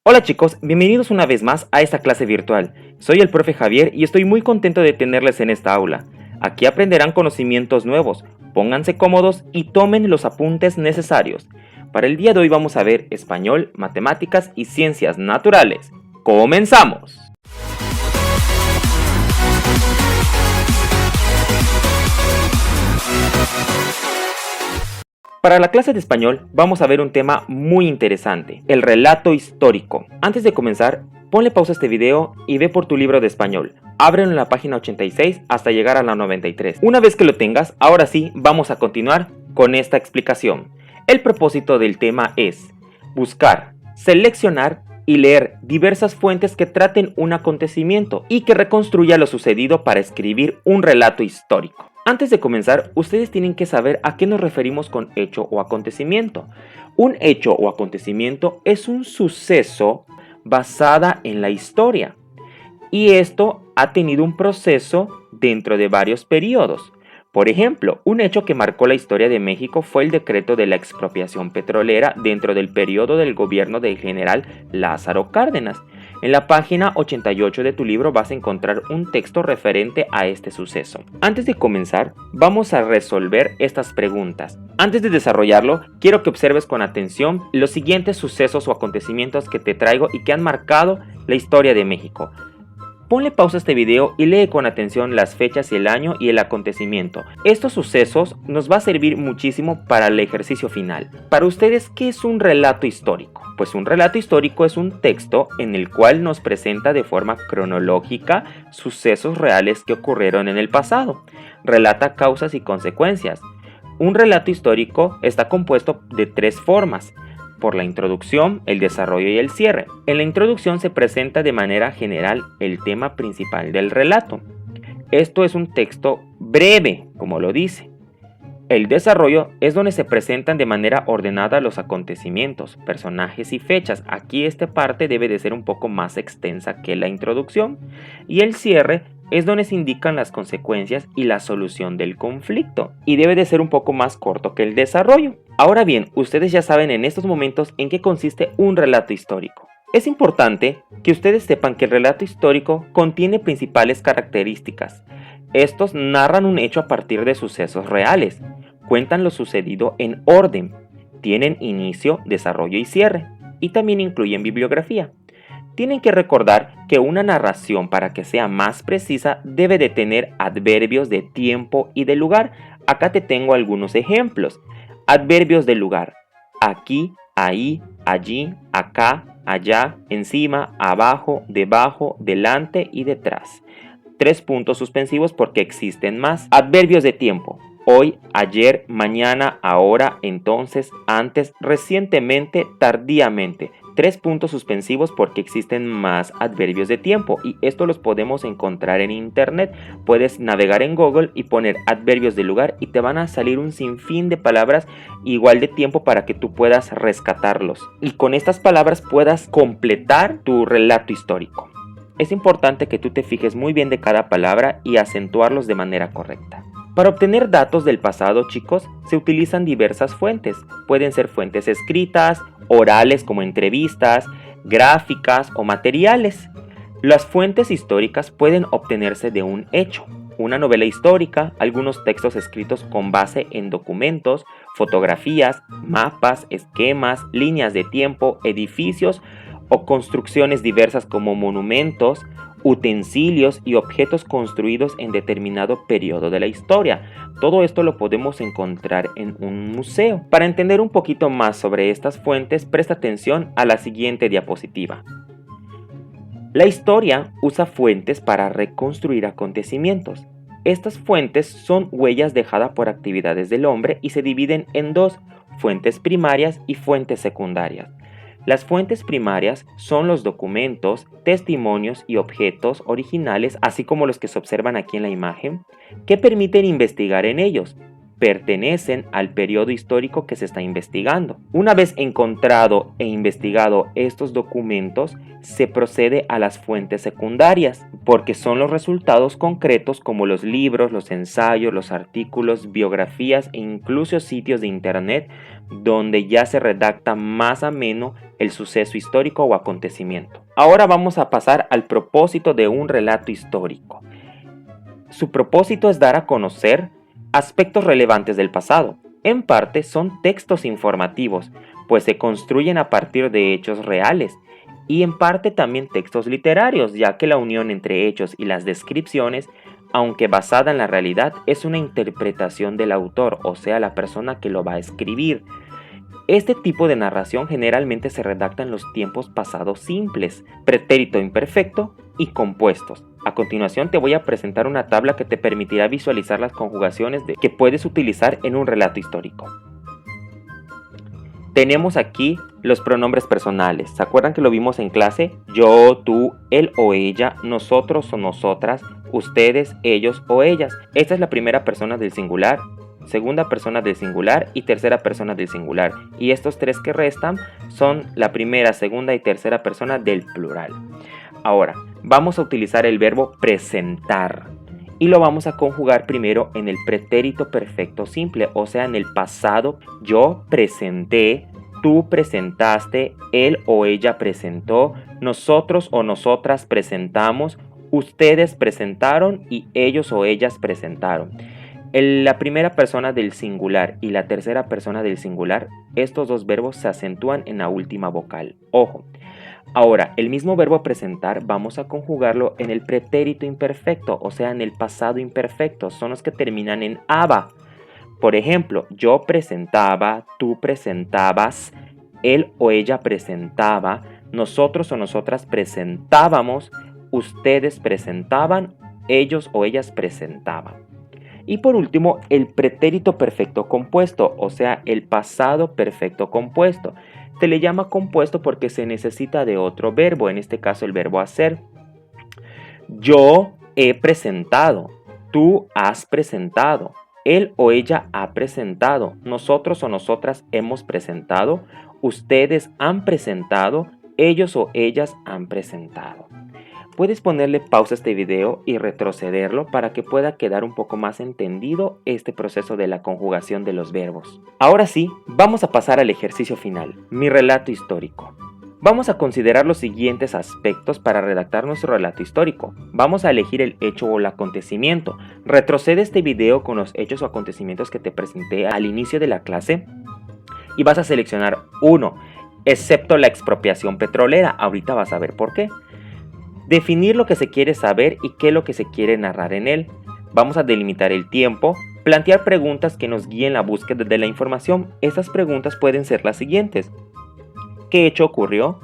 Hola chicos, bienvenidos una vez más a esta clase virtual. Soy el profe Javier y estoy muy contento de tenerles en esta aula. Aquí aprenderán conocimientos nuevos, pónganse cómodos y tomen los apuntes necesarios. Para el día de hoy vamos a ver español, matemáticas y ciencias naturales. ¡Comenzamos! Para la clase de español vamos a ver un tema muy interesante, el relato histórico. Antes de comenzar, ponle pausa a este video y ve por tu libro de español. Ábrelo en la página 86 hasta llegar a la 93. Una vez que lo tengas, ahora sí vamos a continuar con esta explicación. El propósito del tema es buscar, seleccionar y leer diversas fuentes que traten un acontecimiento y que reconstruya lo sucedido para escribir un relato histórico. Antes de comenzar, ustedes tienen que saber a qué nos referimos con hecho o acontecimiento. Un hecho o acontecimiento es un suceso basada en la historia. Y esto ha tenido un proceso dentro de varios periodos. Por ejemplo, un hecho que marcó la historia de México fue el decreto de la expropiación petrolera dentro del periodo del gobierno del general Lázaro Cárdenas. En la página 88 de tu libro vas a encontrar un texto referente a este suceso. Antes de comenzar, vamos a resolver estas preguntas. Antes de desarrollarlo, quiero que observes con atención los siguientes sucesos o acontecimientos que te traigo y que han marcado la historia de México. Ponle pausa a este video y lee con atención las fechas y el año y el acontecimiento. Estos sucesos nos va a servir muchísimo para el ejercicio final. Para ustedes, ¿qué es un relato histórico? Pues un relato histórico es un texto en el cual nos presenta de forma cronológica sucesos reales que ocurrieron en el pasado. Relata causas y consecuencias. Un relato histórico está compuesto de tres formas: por la introducción, el desarrollo y el cierre. En la introducción se presenta de manera general el tema principal del relato. Esto es un texto breve, como lo dice. El desarrollo es donde se presentan de manera ordenada los acontecimientos, personajes y fechas. Aquí esta parte debe de ser un poco más extensa que la introducción. Y el cierre es donde se indican las consecuencias y la solución del conflicto. Y debe de ser un poco más corto que el desarrollo. Ahora bien, ustedes ya saben en estos momentos en qué consiste un relato histórico. Es importante que ustedes sepan que el relato histórico contiene principales características. Estos narran un hecho a partir de sucesos reales, cuentan lo sucedido en orden, tienen inicio, desarrollo y cierre, y también incluyen bibliografía. Tienen que recordar que una narración, para que sea más precisa, debe de tener adverbios de tiempo y de lugar. Acá te tengo algunos ejemplos. Adverbios de lugar: aquí, ahí, allí, acá, allá, encima, abajo, debajo, delante y detrás. 3 puntos suspensivos porque existen más. Adverbios de tiempo: hoy, ayer, mañana, ahora, entonces, antes, recientemente, tardíamente. 3 puntos suspensivos porque existen más adverbios de tiempo y esto los podemos encontrar en internet. Puedes navegar en Google y poner adverbios de lugar y te van a salir un sinfín de palabras igual de tiempo para que tú puedas rescatarlos y con estas palabras puedas completar tu relato histórico. Es importante que tú te fijes muy bien de cada palabra y acentuarlos de manera correcta. Para obtener datos del pasado, chicos, se utilizan diversas fuentes. Pueden ser fuentes escritas, orales como entrevistas, gráficas o materiales. Las fuentes históricas pueden obtenerse de un hecho, una novela histórica, algunos textos escritos con base en documentos, fotografías, mapas, esquemas, líneas de tiempo, edificios o construcciones diversas como monumentos, utensilios y objetos construidos en determinado periodo de la historia. Todo esto lo podemos encontrar en un museo. Para entender un poquito más sobre estas fuentes, presta atención a la siguiente diapositiva. La historia usa fuentes para reconstruir acontecimientos. Estas fuentes son huellas dejadas por actividades del hombre y se dividen en dos: fuentes primarias y fuentes secundarias. Las fuentes primarias son los documentos, testimonios y objetos originales, así como los que se observan aquí en la imagen, que permiten investigar en ellos. pertenecen al periodo histórico que se está investigando. Una vez encontrado e investigado estos documentos, se procede a las fuentes secundarias, porque son los resultados concretos como los libros, los ensayos, los artículos, biografías e incluso sitios de internet donde ya se redacta más ameno el suceso histórico o acontecimiento. Ahora vamos a pasar al propósito de un relato histórico. Su propósito es dar a conocer aspectos relevantes del pasado. En parte son textos informativos, pues se construyen a partir de hechos reales, y en parte también textos literarios, ya que la unión entre hechos y las descripciones, aunque basada en la realidad, es una interpretación del autor, o sea, la persona que lo va a escribir. Este tipo de narración generalmente se redacta en los tiempos pasados simples, pretérito imperfecto y compuestos. A continuación te voy a presentar una tabla que te permitirá visualizar las conjugaciones que puedes utilizar en un relato histórico. Tenemos aquí los pronombres personales. ¿Se acuerdan que lo vimos en clase? Yo, tú, él o ella, nosotros o nosotras, ustedes, ellos o ellas. Esta es la primera persona del singular, segunda persona del singular y tercera persona del singular. Y estos tres que restan son la primera, segunda y tercera persona del plural. Ahora, vamos a utilizar el verbo presentar. Y lo vamos a conjugar primero en el pretérito perfecto simple, o sea, en el pasado. Yo presenté, tú presentaste, él o ella presentó, nosotros o nosotras presentamos, ustedes presentaron y ellos o ellas presentaron. La primera persona del singular y la tercera persona del singular, estos dos verbos se acentúan en la última vocal. Ojo. Ahora, el mismo verbo presentar vamos a conjugarlo en el pretérito imperfecto, o sea, en el pasado imperfecto. Son los que terminan en aba. Por ejemplo, yo presentaba, tú presentabas, él o ella presentaba, nosotros o nosotras presentábamos, ustedes presentaban, ellos o ellas presentaban. Y por último, el pretérito perfecto compuesto, o sea, el pasado perfecto compuesto. Se le llama compuesto porque se necesita de otro verbo, en este caso el verbo hacer. Yo he presentado, tú has presentado, él o ella ha presentado, nosotros o nosotras hemos presentado, ustedes han presentado, ellos o ellas han presentado. Puedes ponerle pausa a este video y retrocederlo para que pueda quedar un poco más entendido este proceso de la conjugación de los verbos. Ahora sí, vamos a pasar al ejercicio final, mi relato histórico. Vamos a considerar los siguientes aspectos para redactar nuestro relato histórico. Vamos a elegir el hecho o el acontecimiento. Retrocede este video con los hechos o acontecimientos que te presenté al inicio de la clase y vas a seleccionar uno, excepto la expropiación petrolera. Ahorita vas a ver por qué. Definir lo que se quiere saber y qué es lo que se quiere narrar en él. Vamos a delimitar el tiempo, plantear preguntas que nos guíen la búsqueda de la información. Estas preguntas pueden ser las siguientes. ¿Qué hecho ocurrió?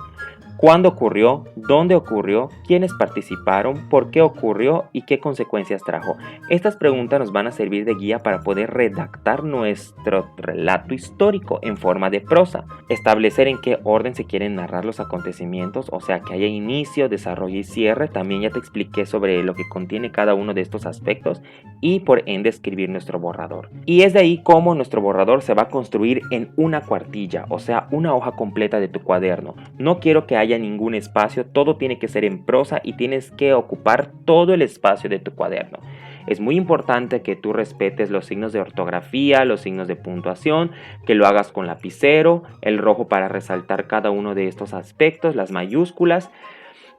¿Cuándo ocurrió? ¿Dónde ocurrió? ¿Quiénes participaron? ¿Por qué ocurrió? ¿Y qué consecuencias trajo? Estas preguntas nos van a servir de guía para poder redactar nuestro relato histórico en forma de prosa. Establecer en qué orden se quieren narrar los acontecimientos, o sea, que haya inicio, desarrollo y cierre. También ya te expliqué sobre lo que contiene cada uno de estos aspectos y por ende escribir nuestro borrador. Y es de ahí cómo nuestro borrador se va a construir en una cuartilla, o sea, una hoja completa de tu cuaderno. No quiero que haya ningún espacio, todo tiene que ser en prosa y tienes que ocupar todo el espacio de tu cuaderno. Es muy importante que tú respetes los signos de ortografía, los signos de puntuación, que lo hagas con lapicero, el rojo para resaltar cada uno de estos aspectos, las mayúsculas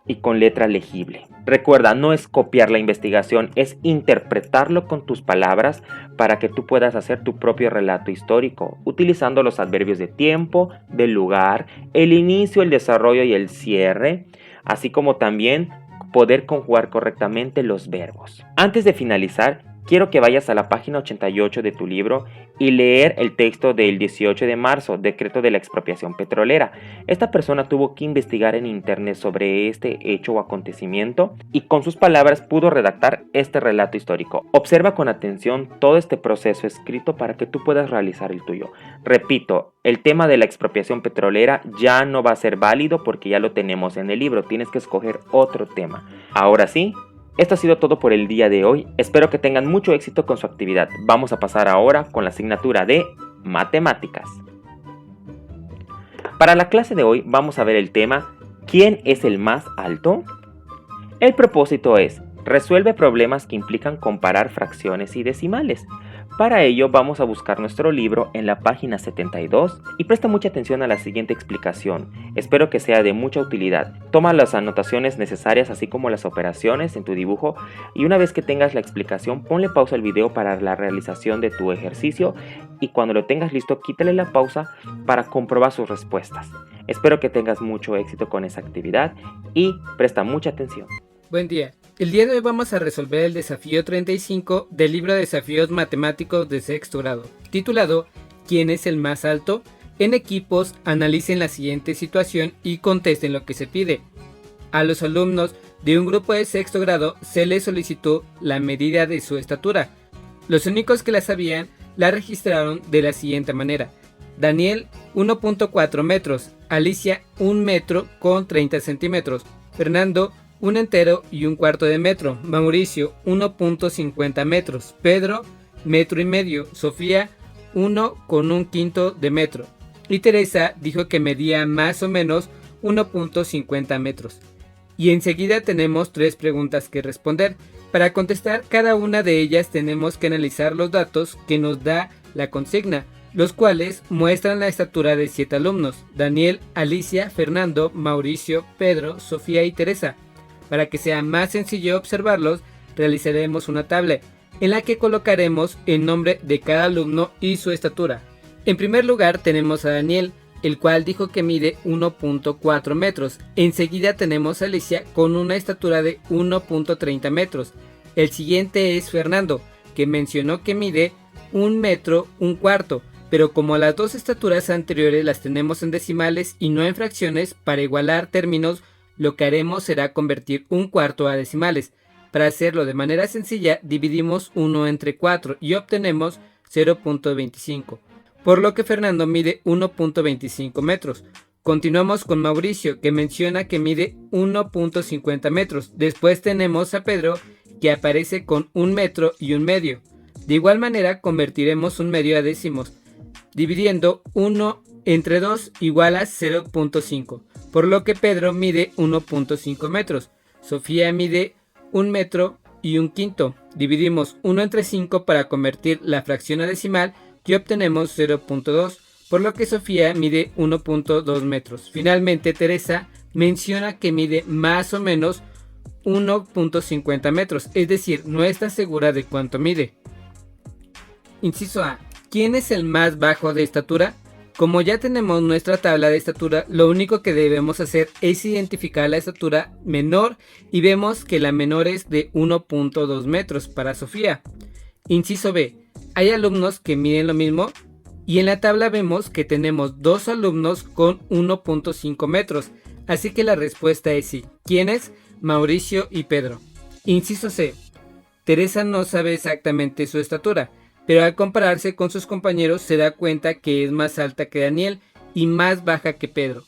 y con letra legible. Recuerda, no es copiar la investigación, es interpretarlo con tus palabras para que tú puedas hacer tu propio relato histórico, utilizando los adverbios de tiempo, de lugar, el inicio, el desarrollo y el cierre, así como también poder conjugar correctamente los verbos. Antes de finalizar, quiero que vayas a la página 88 de tu libro y leer el texto del 18 de marzo, decreto de la expropiación petrolera. Esta persona tuvo que investigar en internet sobre este hecho o acontecimiento y con sus palabras pudo redactar este relato histórico. Observa con atención todo este proceso escrito para que tú puedas realizar el tuyo. Repito, el tema de la expropiación petrolera ya no va a ser válido porque ya lo tenemos en el libro. Tienes que escoger otro tema. Ahora sí, Esto ha sido todo por el día de hoy. Espero que tengan mucho éxito con su actividad. Vamos a pasar ahora con la asignatura de Matemáticas. Para la clase de hoy vamos a ver el tema ¿Quién es el más alto? El propósito es resuelve problemas que implican comparar fracciones y decimales. Para ello vamos a buscar nuestro libro en la página 72 y presta mucha atención a la siguiente explicación. Espero que sea de mucha utilidad. Toma las anotaciones necesarias así como las operaciones en tu dibujo y una vez que tengas la explicación ponle pausa al video para la realización de tu ejercicio y cuando lo tengas listo quítale la pausa para comprobar sus respuestas. Espero que tengas mucho éxito con esa actividad y presta mucha atención. Buen día. El día de hoy vamos a resolver el desafío 35 del libro de Desafíos Matemáticos de sexto grado, titulado ¿Quién es el más alto? En equipos, analicen la siguiente situación y contesten lo que se pide. A los alumnos de un grupo de sexto grado se les solicitó la medida de su estatura. Los únicos que la sabían la registraron de la siguiente manera. Daniel, 1.4 metros. Alicia, 1 metro con 30 centímetros. Fernando, 1 entero y 1/4 de metro. Mauricio, 1.50 metros. Pedro, 1,5 metros. Sofía, 1 con 1/5 de metro. Y Teresa dijo que medía más o menos 1.50 metros. Y enseguida tenemos 3 preguntas que responder. Para contestar cada una de ellas tenemos que analizar los datos que nos da la consigna, los cuales muestran la estatura de 7 alumnos: Daniel, Alicia, Fernando, Mauricio, Pedro, Sofía y Teresa. Para que sea más sencillo observarlos, realizaremos una tabla en la que colocaremos el nombre de cada alumno y su estatura. En primer lugar tenemos a Daniel, el cual dijo que mide 1.4 metros. Enseguida tenemos a Alicia con una estatura de 1.30 metros. El siguiente es Fernando, que mencionó que mide 1 metro 1/4. Pero como las dos estaturas anteriores las tenemos en decimales y no en fracciones, para igualar términos, lo que haremos será convertir 1/4 a decimales. Para hacerlo de manera sencilla, dividimos 1 entre 4 y obtenemos 0.25, por lo que Fernando mide 1.25 metros. Continuamos con Mauricio, que menciona que mide 1.50 metros. Después tenemos a Pedro, que aparece con 1 metro y 1 medio. De igual manera, convertiremos 1 medio a décimos, dividiendo 1 entre 2 igual a 0.5. Por lo que Pedro mide 1.5 metros. Sofía mide 1 metro y 1/5. Dividimos 1 entre 5 para convertir la fracción a decimal y obtenemos 0.2, por lo que Sofía mide 1.2 metros. Finalmente Teresa menciona que mide más o menos 1.50 metros, es decir, no está segura de cuánto mide. Inciso A. ¿Quién es el más bajo de estatura? Como ya tenemos nuestra tabla de estatura, lo único que debemos hacer es identificar la estatura menor y vemos que la menor es de 1.2 metros para Sofía. Inciso B. ¿Hay alumnos que miden lo mismo? Y en la tabla vemos que tenemos 2 alumnos con 1.5 metros, así que la respuesta es sí. ¿Quiénes? Mauricio y Pedro. Inciso C. Teresa no sabe exactamente su estatura, pero al compararse con sus compañeros se da cuenta que es más alta que Daniel y más baja que Pedro.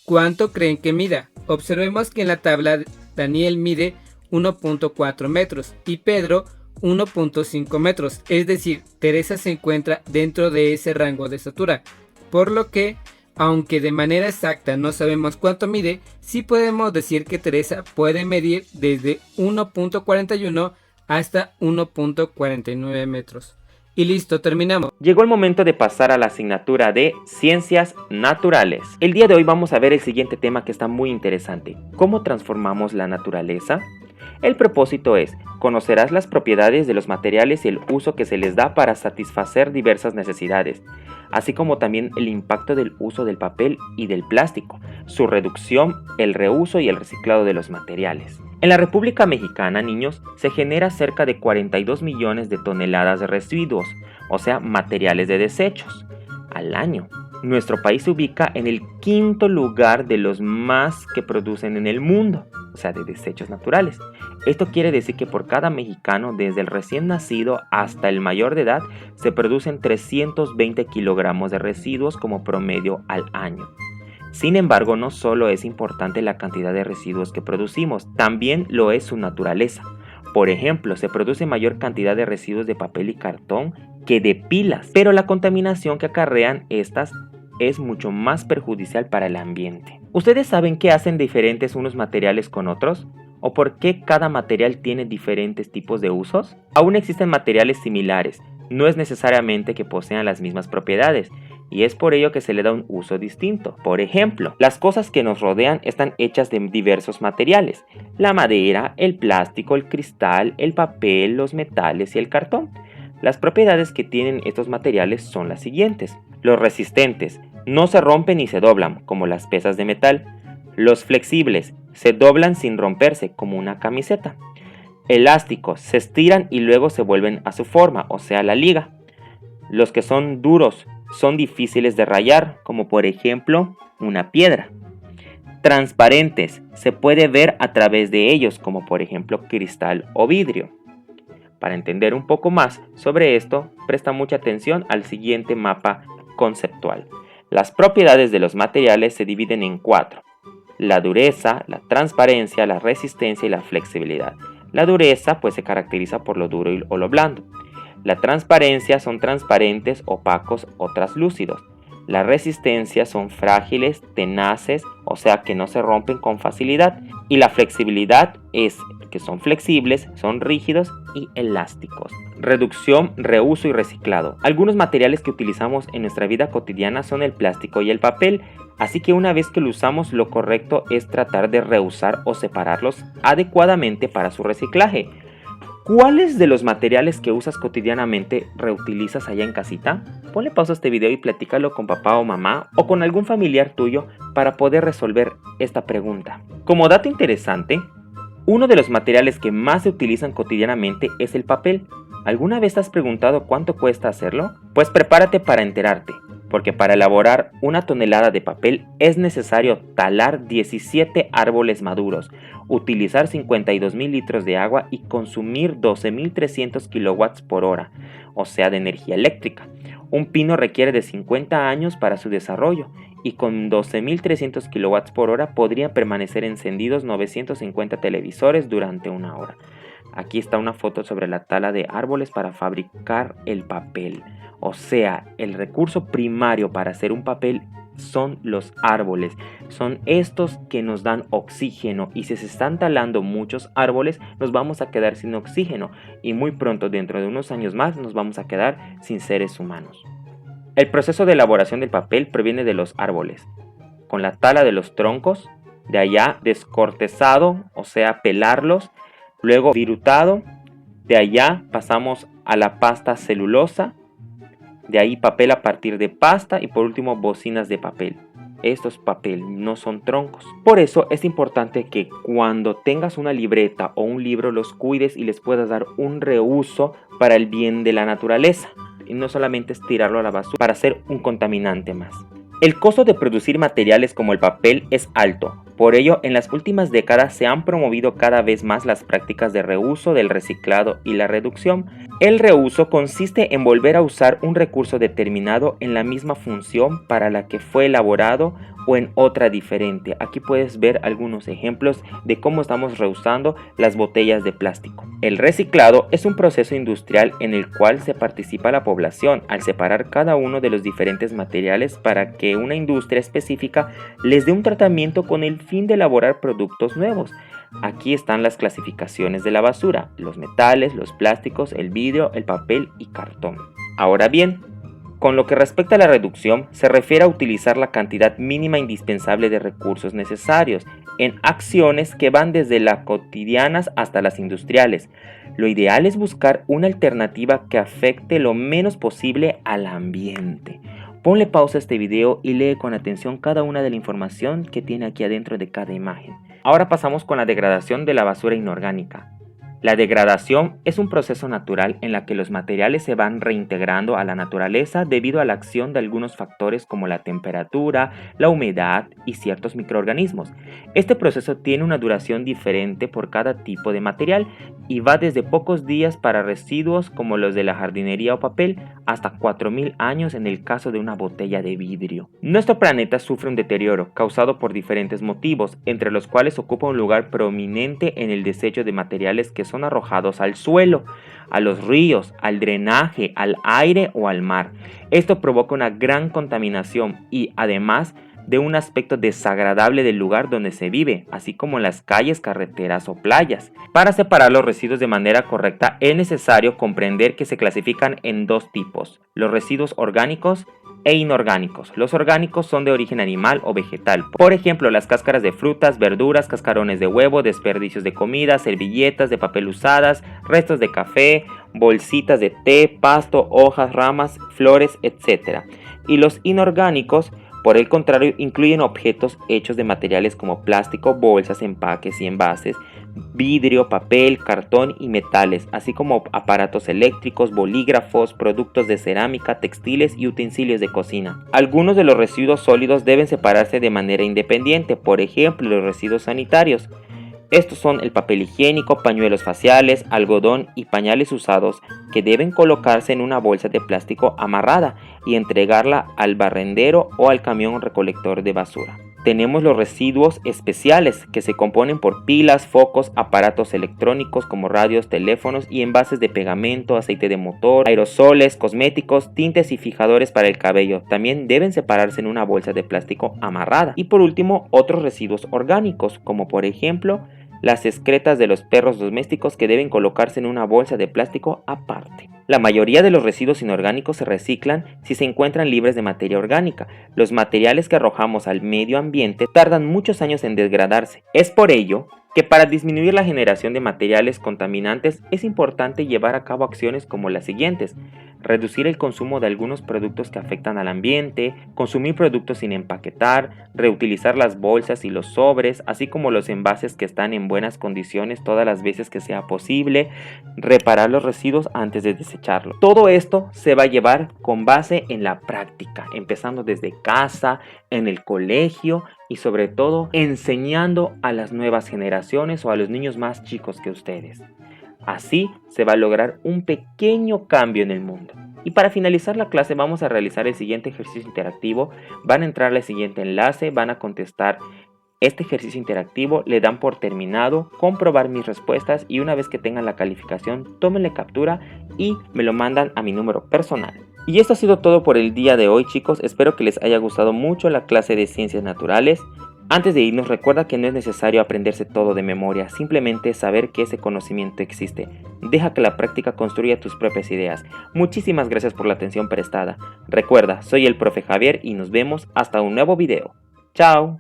¿Cuánto creen que mida? Observemos que en la tabla Daniel mide 1.4 metros y Pedro 1.5 metros, es decir, Teresa se encuentra dentro de ese rango de estatura, por lo que, aunque de manera exacta no sabemos cuánto mide, sí podemos decir que Teresa puede medir desde 1.41 hasta 1.49 metros. Y listo, terminamos. Llegó el momento de pasar a la asignatura de Ciencias Naturales. El día de hoy vamos a ver el siguiente tema que está muy interesante. ¿Cómo transformamos la naturaleza? El propósito es, conocerás las propiedades de los materiales y el uso que se les da para satisfacer diversas necesidades, así como también el impacto del uso del papel y del plástico, su reducción, el reuso y el reciclado de los materiales. En la República Mexicana, niños, se genera cerca de 42 millones de toneladas de residuos, o sea, materiales de desechos, al año. Nuestro país se ubica en el 5º lugar de los más que producen en el mundo, o sea, de desechos naturales. Esto quiere decir que por cada mexicano, desde el recién nacido hasta el mayor de edad, se producen 320 kilogramos de residuos como promedio al año. Sin embargo, no solo es importante la cantidad de residuos que producimos, también lo es su naturaleza. Por ejemplo, se produce mayor cantidad de residuos de papel y cartón que de pilas, pero la contaminación que acarrean estas es mucho más perjudicial para el ambiente. ¿Ustedes saben qué hacen diferentes unos materiales con otros? ¿O por qué cada material tiene diferentes tipos de usos? Aún existen materiales similares, no es necesariamente que posean las mismas propiedades, y es por ello que se le da un uso distinto. Por ejemplo, las cosas que nos rodean están hechas de diversos materiales: la madera, el plástico, el cristal, el papel, los metales y el cartón. Las propiedades que tienen estos materiales son las siguientes: los resistentes, no se rompen ni se doblan, como las piezas de metal. Los flexibles, se doblan sin romperse, como una camiseta. Elásticos, se estiran y luego se vuelven a su forma, o sea, la liga. Los que son duros, son difíciles de rayar, como por ejemplo una piedra. Transparentes, se puede ver a través de ellos, como por ejemplo cristal o vidrio. Para entender un poco más sobre esto, presta mucha atención al siguiente mapa conceptual. Las propiedades de los materiales se dividen en 4: la dureza, la transparencia, la resistencia y la flexibilidad. La dureza pues se caracteriza por lo duro o lo blando. La transparencia son transparentes, opacos o translúcidos. La resistencia son frágiles, tenaces, o sea que no se rompen con facilidad. Y la flexibilidad es que son flexibles, son rígidos y elásticos. Reducción, reuso y reciclado. Algunos materiales que utilizamos en nuestra vida cotidiana son el plástico y el papel, así que una vez que lo usamos, lo correcto es tratar de reusar o separarlos adecuadamente para su reciclaje. ¿Cuáles de los materiales que usas cotidianamente reutilizas allá en casita? Ponle pausa a este video y platícalo con papá o mamá o con algún familiar tuyo para poder resolver esta pregunta. Como dato interesante, uno de los materiales que más se utilizan cotidianamente es el papel. ¿Alguna vez te has preguntado cuánto cuesta hacerlo? Pues prepárate para enterarte, porque para elaborar 1 tonelada de papel es necesario talar 17 árboles maduros, utilizar 52.000 litros de agua y consumir 12.300 kilowatts por hora, o sea de energía eléctrica. Un pino requiere de 50 años para su desarrollo y con 12.300 kilowatts por hora podrían permanecer encendidos 950 televisores durante 1 hora. Aquí está una foto sobre la tala de árboles para fabricar el papel. O sea, el recurso primario para hacer un papel son los árboles. Son estos que nos dan oxígeno y si se están talando muchos árboles nos vamos a quedar sin oxígeno y muy pronto, dentro de unos años más, nos vamos a quedar sin seres humanos. El proceso de elaboración del papel proviene de los árboles, con la tala de los troncos, de allá descortezado, o sea pelarlos, luego virutado, de allá pasamos a la pasta celulosa, de ahí papel a partir de pasta y por último bocinas de papel. Esto es papel, no son troncos. Por eso es importante que cuando tengas una libreta o un libro los cuides y les puedas dar un reuso para el bien de la naturaleza. Y no solamente es tirarlo a la basura para ser un contaminante más. El costo de producir materiales como el papel es alto. Por ello, en las últimas décadas se han promovido cada vez más las prácticas de reuso, del reciclado y la reducción. El reuso consiste en volver a usar un recurso determinado en la misma función para la que fue elaborado o en otra diferente. Aquí puedes ver algunos ejemplos de cómo estamos reusando las botellas de plástico. El reciclado es un proceso industrial en el cual se participa la población al separar cada uno de los diferentes materiales para que una industria específica les dé un tratamiento con el fin de elaborar productos nuevos. Aquí están las clasificaciones de la basura: los metales, los plásticos, el vidrio, el papel y cartón. Ahora bien, con lo que respecta a la reducción, se refiere a utilizar la cantidad mínima indispensable de recursos necesarios en acciones que van desde las cotidianas hasta las industriales. Lo ideal es buscar una alternativa que afecte lo menos posible al ambiente. Ponle pausa a este video y lee con atención cada una de la información que tiene aquí adentro de cada imagen. Ahora pasamos con la degradación de la basura inorgánica. La degradación es un proceso natural en la que los materiales se van reintegrando a la naturaleza debido a la acción de algunos factores como la temperatura, la humedad y ciertos microorganismos. Este proceso tiene una duración diferente por cada tipo de material y va desde pocos días para residuos como los de la jardinería o papel hasta 4.000 años en el caso de una botella de vidrio. Nuestro planeta sufre un deterioro causado por diferentes motivos, entre los cuales ocupa un lugar prominente en el desecho de materiales que son arrojados al suelo, a los ríos, al drenaje, al aire o al mar. Esto provoca una gran contaminación y además de un aspecto desagradable del lugar donde se vive, así como en las calles, carreteras o playas. Para separar los residuos de manera correcta es necesario comprender que se clasifican en dos tipos: los residuos orgánicos e inorgánicos. Los orgánicos son de origen animal o vegetal, por ejemplo las cáscaras de frutas, verduras, cascarones de huevo, desperdicios de comida, servilletas de papel usadas, restos de café, bolsitas de té, pasto, hojas, ramas, flores, etc. Y los inorgánicos, por el contrario, incluyen objetos hechos de materiales como plástico, bolsas, empaques y envases, vidrio, papel, cartón y metales, así como aparatos eléctricos, bolígrafos, productos de cerámica, textiles y utensilios de cocina. Algunos de los residuos sólidos deben separarse de manera independiente, por ejemplo, los residuos sanitarios. Estos son el papel higiénico, pañuelos faciales, algodón y pañales usados que deben colocarse en una bolsa de plástico amarrada y entregarla al barrendero o al camión recolector de basura. Tenemos los residuos especiales que se componen por pilas, focos, aparatos electrónicos como radios, teléfonos y envases de pegamento, aceite de motor, aerosoles, cosméticos, tintes y fijadores para el cabello. También deben separarse en una bolsa de plástico amarrada. Y por último, otros residuos orgánicos como por ejemplo las excretas de los perros domésticos que deben colocarse en una bolsa de plástico aparte. La mayoría de los residuos inorgánicos se reciclan si se encuentran libres de materia orgánica. Los materiales que arrojamos al medio ambiente tardan muchos años en degradarse. Es por ello que para disminuir la generación de materiales contaminantes es importante llevar a cabo acciones como las siguientes: reducir el consumo de algunos productos que afectan al ambiente, consumir productos sin empaquetar, reutilizar las bolsas y los sobres, así como los envases que están en buenas condiciones todas las veces que sea posible, reparar los residuos antes de desecharlos. Todo esto se va a llevar con base en la práctica, empezando desde casa, en el colegio y sobre todo enseñando a las nuevas generaciones o a los niños más chicos que ustedes. Así se va a lograr un pequeño cambio en el mundo. Y para finalizar la clase vamos a realizar el siguiente ejercicio interactivo. Van a entrar al siguiente enlace, van a contestar este ejercicio interactivo, le dan por terminado, comprobar mis respuestas y una vez que tengan la calificación, tómenle captura y me lo mandan a mi número personal. Y esto ha sido todo por el día de hoy, chicos. Espero que les haya gustado mucho la clase de ciencias naturales. Antes de irnos, recuerda que no es necesario aprenderse todo de memoria, simplemente saber que ese conocimiento existe. Deja que la práctica construya tus propias ideas. Muchísimas gracias por la atención prestada. Recuerda, soy el profe Javier y nos vemos hasta un nuevo video. ¡Chao!